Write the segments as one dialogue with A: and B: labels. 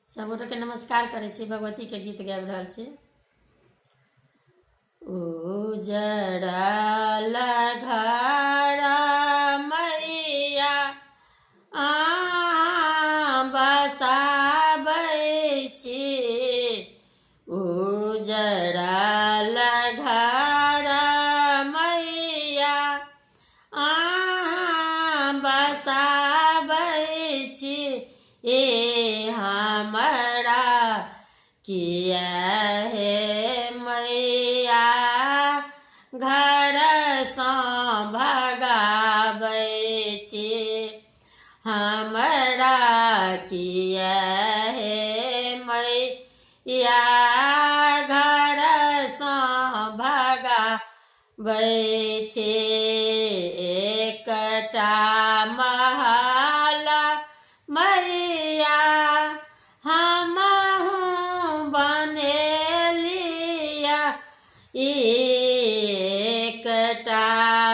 A: सब गोटे के नमस्कार करे छी। भगवती के गीत गाबि रहल छी। उजड़ल घड़ा मैया बसाबै छी। उजड़ल घड़ा मैया बसाबै छी। ए हमरा किया हे मैया घर सँ भगाबै छी। हमरा किया हे मैया घर सँ भगाबै छी। एकटा महल मैया हमहूँ बनेलिया। एकटा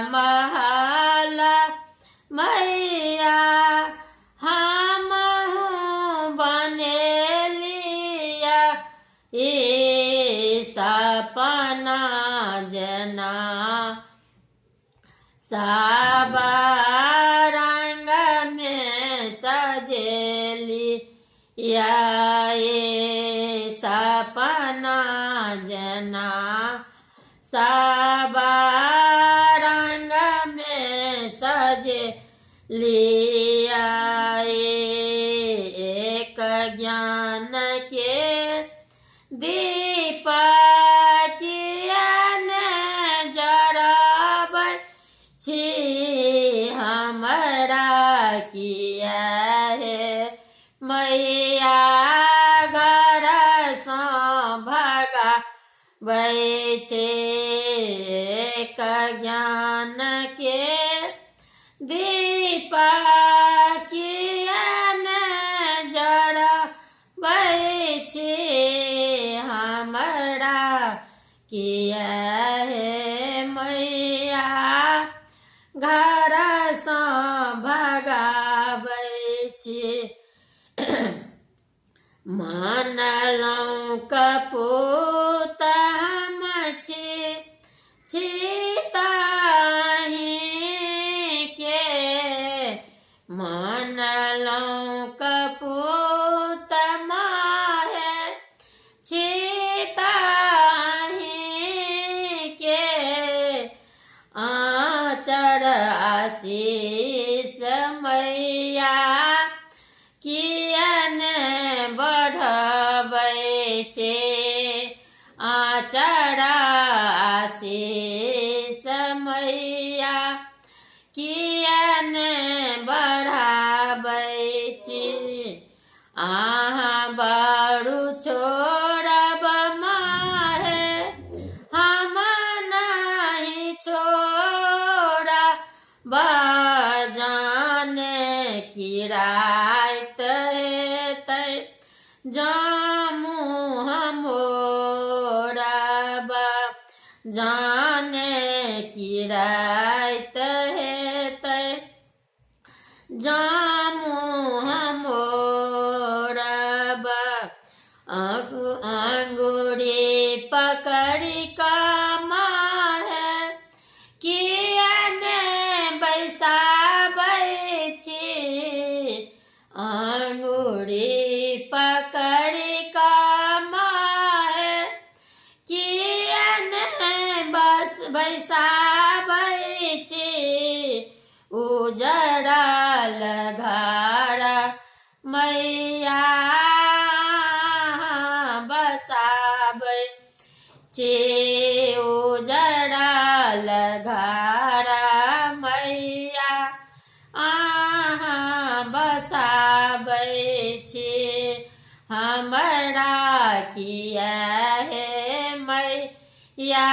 A: महल मैया हमहूँ बनेलिया। सपना जना सब रंग में सजेली या सपना जना सब रंग में सजेलिया। एक ज्ञान के दीपक जराबै छी। हमरा किया हे मैया घर सँ भगाबै छी। एक ज्ञान के दीपक जराबै छी। हमरा किया हे मैया घर सँ भगाबै छी। मानलहुँ कपूत हम छी ताहि के। मानलहुँ कपूत माहे छी ताहि के। आचर आशीष मैया किया ने बढ़बै छी। आचर आशीष मैया किया ने बढ़ाबै छी। अहाँ बड़ू छोड़ब माहे हम नहीं छोड़ब। जाने की रात हेतै जामू हमोरब। जाने की रात हेतै जामू हमोरब। अंगूरी पकड़ी का माहे किया ने बैसाबै छी। अंगूरी पकड़ी का माहे किया ने बैसाबै छी। उजड़ल घर मैया बसाबै छी। उजड़ल घर मैया बसाबै छी। हमरा किया हे मैया